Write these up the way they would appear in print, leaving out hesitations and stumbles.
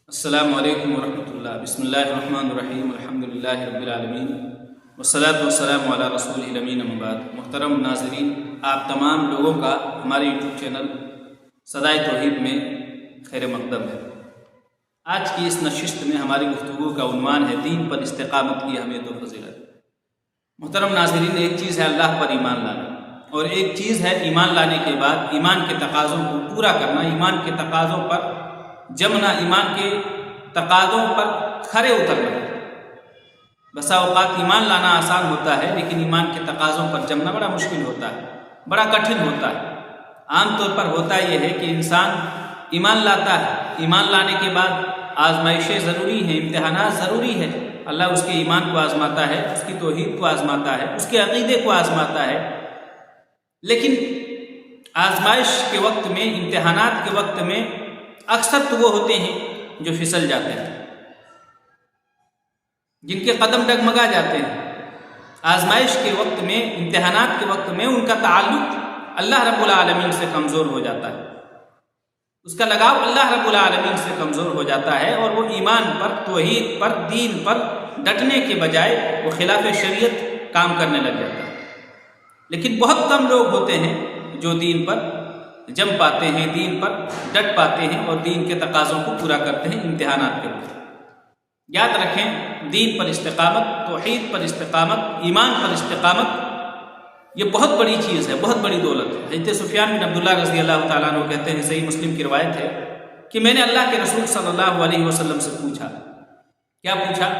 السلام علیکم ورحمۃ اللہ۔ بسم اللہ الرحمن الرحیم، الحمد للہ رب العالمین، والصلاۃ والسلام علی رسول الامین، اما بعد۔ محترم ناظرین، آپ تمام لوگوں کا ہمارے یوٹیوب چینل صدائے توحید میں خیر مقدم ہے۔ آج کی اس نشست میں ہماری گفتگو کا عنوان ہے دین پر استقامت کی اہمیت و فضیلت۔ محترم ناظرین، ایک چیز ہے اللہ پر ایمان لانا، اور ایک چیز ہے ایمان لانے کے بعد ایمان کے تقاضوں کو پورا کرنا، ایمان کے تقاضوں پر جمنا، ایمان کے تقاضوں پر کھرے اترنا۔ بسا اوقات ایمان لانا آسان ہوتا ہے، لیکن ایمان کے تقاضوں پر جمنا بڑا مشکل ہوتا ہے، بڑا کٹھن ہوتا ہے۔ عام طور پر ہوتا یہ ہے کہ انسان ایمان لاتا ہے، ایمان لانے کے بعد آزمائشیں ضروری ہیں، امتحانات ضروری ہے۔ اللہ اس کے ایمان کو آزماتا ہے، اس کی توحید کو آزماتا ہے، اس کے عقیدے کو آزماتا ہے، لیکن آزمائش کے وقت میں، امتحانات کے وقت میں اکثر تو وہ ہوتے ہیں جو پھسل جاتے ہیں، جن کے قدم ڈگمگا جاتے ہیں۔ آزمائش کے وقت میں، امتحانات کے وقت میں ان کا تعلق اللہ رب العالمین سے کمزور ہو جاتا ہے، اس کا لگاؤ اللہ رب العالمین سے کمزور ہو جاتا ہے، اور وہ ایمان پر، توحید پر، دین پر ڈٹنے کے بجائے وہ خلاف شریعت کام کرنے لگ جاتا ہے۔ لیکن بہت کم لوگ ہوتے ہیں جو دین پر جم پاتے ہیں، دین پر ڈٹ پاتے ہیں اور دین کے تقاضوں کو پورا کرتے ہیں امتحانات کے وقت۔ یاد رکھیں، دین پر استقامت، توحید پر استقامت، ایمان پر استقامت، یہ بہت بڑی چیز ہے، بہت بڑی دولت ہے۔ حضرت سفیان بن عبداللہ رضی اللہ تعالیٰ عنہ کہتے ہیں، صحیح مسلم کی روایت ہے کہ میں نے اللہ کے رسول صلی اللہ علیہ وسلم سے پوچھا، کیا پوچھا؟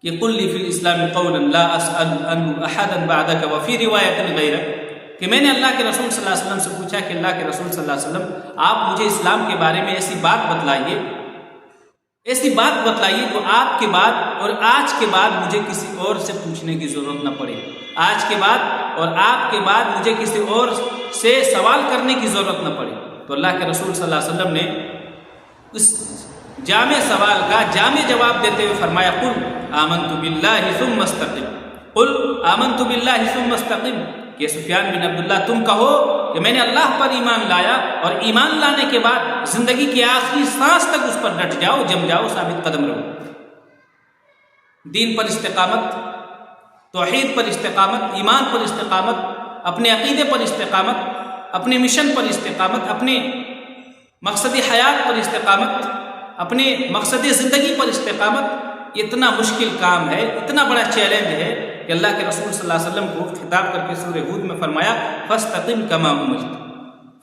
کہ قل لی فی الاسلام قولا لا اسأل عنہ احدا بعدک وفی روایت غیرک، کہ میں نے اللہ کے رسول صلی اللہ علیہ وسلم سے پوچھا کہ اللہ کے رسول صلی اللہ علیہ وسلم، آپ مجھے اسلام کے بارے میں ایسی بات بتلائیے، ایسی بات بتلائیے جو آپ کے بعد اور آج کے بعد مجھے کسی اور سے پوچھنے کی ضرورت نہ پڑے، آج کے بعد اور آپ کے بعد مجھے کسی اور سے سوال کرنے کی ضرورت نہ پڑے۔ تو اللہ کے رسول صلی اللہ علیہ وسلم نے اس جامع سوال کا جامع جواب دیتے ہوئے فرمایا، قل آمنت باللہ ثم استقم، قل آمنت باللہ ثم استقم، کہ سفیان بن عبداللہ تم کہو کہ میں نے اللہ پر ایمان لایا، اور ایمان لانے کے بعد زندگی کی آخری سانس تک اس پر ڈٹ جاؤ، جم جاؤ، ثابت قدم رہو۔ دین پر استقامت، توحید پر استقامت، ایمان پر استقامت، اپنے عقیدے پر استقامت، اپنے مشن پر استقامت، اپنے مقصد حیات پر استقامت، اپنے مقصد زندگی پر استقامت، اتنا مشکل کام ہے، اتنا بڑا چیلنج ہے کہ اللہ کے رسول صلی اللہ علیہ وسلم کو خطاب کر کے سورہ ہود میں فرمایا، فاستقم کما امرت،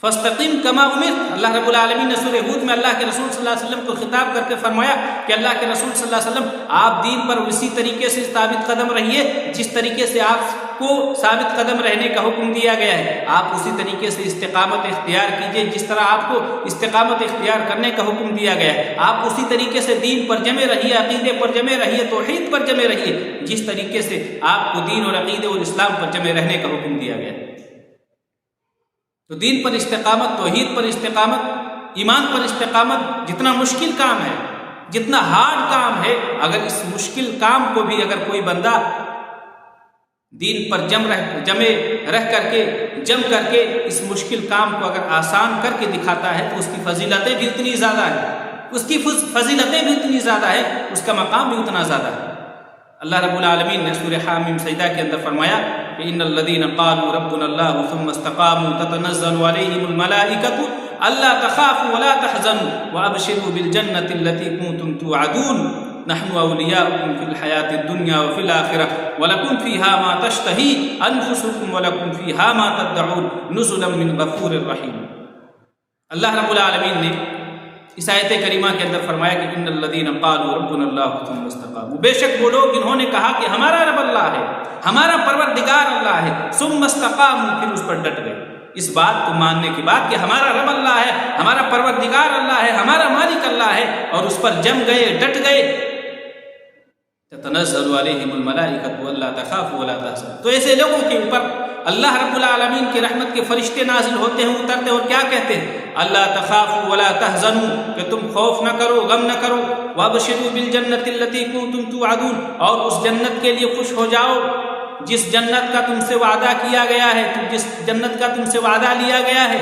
فاستقم کما امرت۔ اللہ رب العالمین نے سورہ ہود میں اللہ کے رسول صلی اللہ علیہ وسلم کو خطاب کر کے فرمایا کہ اللہ کے رسول صلی اللہ علیہ وسلم، آپ دین پر اسی طریقے سے ثابت قدم رہیے جس طریقے سے آپ کو ثابت قدم رہنے کا حکم دیا گیا ہے، آپ اسی طریقے سے استقامت اختیار کیجئے جس طرح آپ کو استقامت اختیار کرنے کا حکم دیا گیا ہے، آپ اسی طریقے سے دین پر جمے رہیے، عقیدے پر جمے رہیے، توحید پر جمے رہیے جس طریقے سے آپ کو دین اور عقیدے اور اسلام پر جمے رہنے کا حکم دیا گیا ہے۔ تو دین پر استقامت، توحید پر استقامت، ایمان پر استقامت جتنا مشکل کام ہے، جتنا ہارڈ کام ہے، اگر اس مشکل کام کو بھی اگر کوئی بندہ دین پر جم کر کے اس مشکل کام کو اگر آسان کر کے دکھاتا ہے تو اس کی فضیلتیں بھی اتنی زیادہ ہیں، اس کی فضیلتیں بھی اتنی زیادہ ہے، اس کا مقام بھی اتنا زیادہ ہے۔ اللہ رب العالمین نے سورہ حامیم سجدہ کے اندر فرمایا کہ ان الذین قالوا ربنا اللہ ثم استقاموا تتنزل علیہم الملائکۃ الا تخافوا ولا تحزنوا وابشروا بالجنۃ التي كنتم توعدون نحن اولیاؤکم فی الحیاۃ الدنیا وفی الآخرہ ولکم فیہا ما تشتہی انفسکم ولکم فیہا ما تدعون نزلا من غفور رحیم۔ اللہ رب العالمین نے اس آیت کریمہ کے اندر فرمایا کہ ان الذین قالوا ربنا اللہ ثم استقاموا، بے شک وہ لوگ جنہوں نے کہا کہ ہمارا رب اللہ ہے، ہمارا پروردگار اللہ ہے، ثم استقاموا، پھر اس پر ڈٹ گئے، اس بات کو ماننے کے بعد کہ ہمارا رب اللہ ہے، ہمارا پروردگار اللہ ہے، ہمارا مالک اللہ ہے، اور اس پر جم گئے، ڈٹ گئے، تتنزل علیہم الملائکۃ الا تخافوا ولا تحزنوا۔ تو ایسے لوگوں کے اوپر اللہ رب العالمین کی رحمت کے فرشتے نازل ہوتے ہیں، اترتے، اور کیا کہتے ہیں؟ اللہ تخافوا ولا تحزنوا، کہ تم خوف نہ کرو، غم نہ کرو، وابشروا بالجنۃ التي كنتم توعدون، اور اس جنت کے لیے خوش ہو جاؤ جس جنت کا تم سے وعدہ کیا گیا ہے، جس جنت کا تم سے وعدہ لیا گیا ہے۔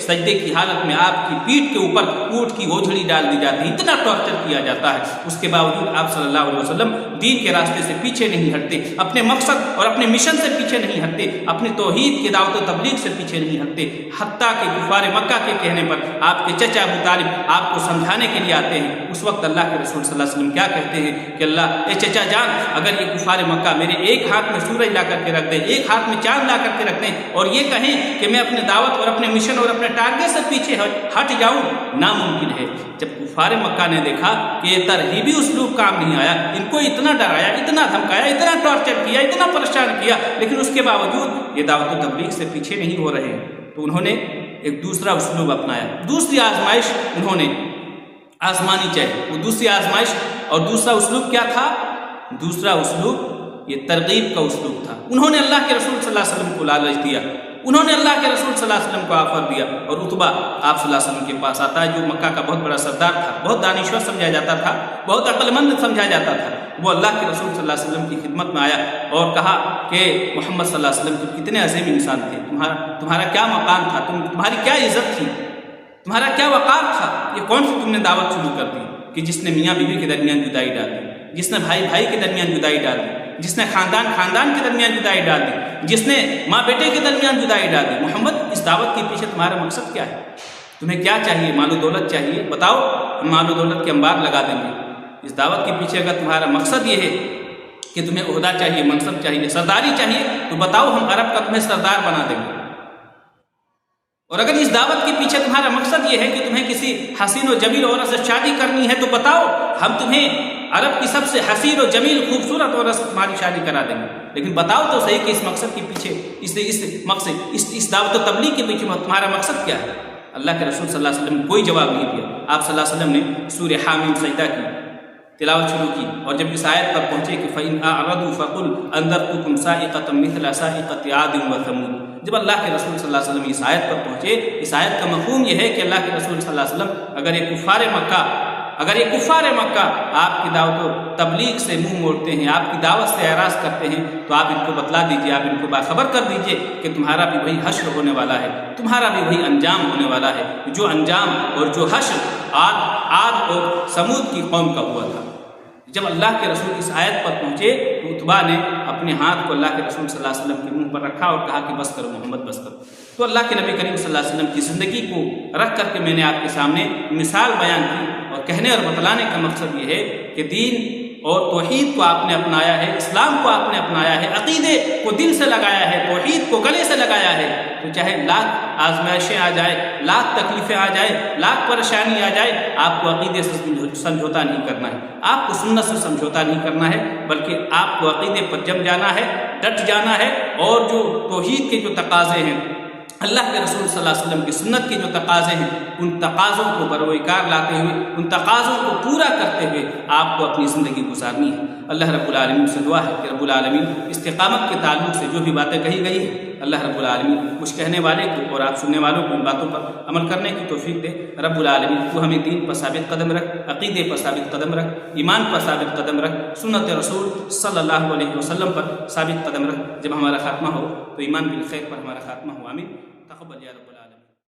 سجدے کی حالت میں آپ کی پیٹھ کے اوپر اونٹ کی اوجھڑی ڈال دی جاتی ہے، اتنا ٹارچر کیا جاتا ہے، اس کے باوجود آپ صلی اللہ علیہ وسلم دین کے راستے سے پیچھے نہیں ہٹتے، اپنے مقصد اور اپنے مشن سے پیچھے نہیں ہٹتے، اپنی توحید کی دعوت و تبلیغ سے پیچھے نہیں ہٹتے، حتیٰ کہ کفار مکہ کے کہنے پر آپ کے چچا ابو طالب آپ کو سمجھانے کے لیے آتے ہیں، اس وقت اللہ کے رسول صلی اللہ علیہ وسلم کیا کہتے ہیں کہ اللہ، اے چچا جان، اگر یہ کفار مکہ میرے ایک ہاتھ میں سورج لا کر کے رکھ دیں، ایک ہاتھ میں چاند لا کر کے رکھ دیں اور یہ کہیں کہ میں اپنے دعوت اور اپنے مشن اور اپنے ٹارگیٹ سے پیچھے ہٹ جاؤں، ناممکن ہے۔ جب کفار مکہ نے دیکھا کہ یہ ترغیبی اسلوب کام نہیں آیا، ان کو اتنا ڈرایا، اتنا دھمکایا، اتنا ٹارچر کیا، اتنا پریشان کیا، لیکن اس کے باوجود یہ دعوت و تبلیغ سے پیچھے نہیں ہو رہے ہیں، تو انہوں نے ایک دوسرا اسلوب اپنایا، دوسری آزمائش انہوں نے آزمانی چاہیے۔ وہ دوسری آزمائش اور دوسرا اسلوب کیا تھا؟ دوسرا اسلوب یہ ترغیب کا اسلوب تھا۔ انہوں نے اللہ کے رسول صلی اللہ علیہ وسلم کو لالچ دیا، انہوں نے اللہ کے رسول صلی اللہ علیہ وسلم کو آفر دیا، اور عتبہ آپ صلی اللہ علیہ وسلم کے پاس آتا ہے، جو مکہ کا بہت بڑا سردار تھا، بہت دانشور سمجھا جاتا تھا، بہت عقل مند سمجھا جاتا تھا۔ وہ اللہ کے رسول صلی اللہ علیہ وسلم کی خدمت میں آیا اور کہا کہ محمد صلی اللہ علیہ وسلم تم کتنے عظیم انسان تھے، تمہارا کیا مقام تھا، تمہاری کیا عزت تھی، تمہارا کیا وقار تھا، یہ کون سی تم نے دعوت شروع کر دی کہ جس نے میاں بیوی کے درمیان جدائی ڈال دی، جس نے بھائی بھائی کے درمیان جدائی ڈال دی، جس نے خاندان خاندان کے درمیان جدائی ڈال دی، جس نے ماں بیٹے کے درمیان جدائی ڈال دی۔ محمد، اس دعوت کے پیچھے تمہارا مقصد کیا ہے؟ تمہیں کیا چاہیے؟ مال و دولت چاہیے؟ بتاؤ، ہم مال و دولت کے انبار لگا دیں گے۔ اس دعوت کے پیچھے اگر تمہارا مقصد یہ ہے کہ تمہیں عہدہ چاہیے، منصب چاہیے، سرداری چاہیے، تو بتاؤ، ہم عرب کا تمہیں سردار بنا دیں گے۔ اور اگر اس دعوت کے پیچھے تمہارا مقصد یہ ہے کہ تمہیں کسی حسین و جمیل عورت سے شادی کرنی ہے، تو بتاؤ، ہم تمہیں عرب کی سب سے حسین و جمیل خوبصورت عورت سے تمہاری شادی کرا دیں گے۔ لیکن بتاؤ تو صحیح کہ اس مقصد کے پیچھے، اس دعوت و تبلیغ کے پیچھے تمہارا مقصد کیا ہے؟ اللہ کے رسول صلی اللہ علیہ وسلم نے کوئی جواب نہیں دیا۔ آپ صلی اللہ علیہ وسلم نے سورہ حامیم سجدہ کی تلاوت شروع کی، اور جب اس آیت پر پہنچے کہ فَإِنْ أَعْرَضُوا فَقُلْ أَنذَرْتُكُمْ صَاعِقَةً مِثْلَ صَاعِقَةِ عَادٍ وَثَمُودَ، جب اللہ کے رسول صلی اللہ علیہ وسلم اس آیت پر پہنچے، اس آیت کا مفہوم یہ ہے کہ اللہ کے رسول صلی اللہ علیہ وسلم اگر یہ کفار مکہ آپ کی دعوت و تبلیغ سے منہ موڑتے ہیں، آپ کی دعوت سے اعراض کرتے ہیں، تو آپ ان کو بتلا دیجئے، آپ ان کو باخبر کر دیجئے کہ تمہارا بھی وہی حشر ہونے والا ہے، تمہارا بھی وہی انجام ہونے والا ہے جو انجام اور جو حشر عاد اور سمود کی قوم کا ہوا تھا۔ جب اللہ کے رسول اس آیت پر پہنچے تو عتبہ نے اپنے ہاتھ کو اللہ کے رسول صلی اللہ علیہ وسلم کے منہ پر رکھا اور کہا کہ بس کرو محمد، بس کرو۔ تو اللہ کے نبی کریم صلی اللہ علیہ وسلم کی زندگی کو رکھ کر کے میں نے آپ کے سامنے مثال بیان کی، اور کہنے اور بتلانے کا مقصد یہ ہے کہ دین اور توحید کو آپ نے اپنایا ہے، اسلام کو آپ نے اپنایا ہے، عقیدے کو دل سے لگایا ہے، توحید کو گلے سے لگایا ہے، تو چاہے لاکھ آزمائشیں آ جائے، لاکھ تکلیفیں آ جائے، لاکھ پریشانی آ جائے، آپ کو عقیدے سے سمجھوتا نہیں کرنا ہے، آپ کو سنت سے سمجھوتا نہیں کرنا ہے، بلکہ آپ کو عقیدے پر جم جانا ہے، ڈٹ جانا ہے، اور جو توحید کے جو تقاضے ہیں، اللہ کے رسول صلی اللہ علیہ وسلم کی سنت کے جو تقاضے ہیں، ان تقاضوں کو بروئکار لاتے ہوئے، ان تقاضوں کو پورا کرتے ہوئے آپ کو اپنی زندگی گزارنی ہے۔ اللہ رب العالمین سے دعا ہے کہ رب العالمین استقامت کے تعلق سے جو بھی باتیں کہی گئی ہیں، اللہ رب العالمین کچھ کہنے والے کو اور آپ سننے والوں کو ان باتوں پر عمل کرنے کی توفیق دے۔ رب العالمین تو ہمیں دین پر ثابت قدم رکھ، عقیدے پر ثابت قدم رکھ، ایمان پر ثابت قدم رکھ، سنت رسول صلی اللہ علیہ وسلم پر ثابت قدم رکھ۔ جب ہمارا خاتمہ ہو تو ایمان بالخیر پر ہمارا خاتمہ ہو، آمین۔ تقبل یا رب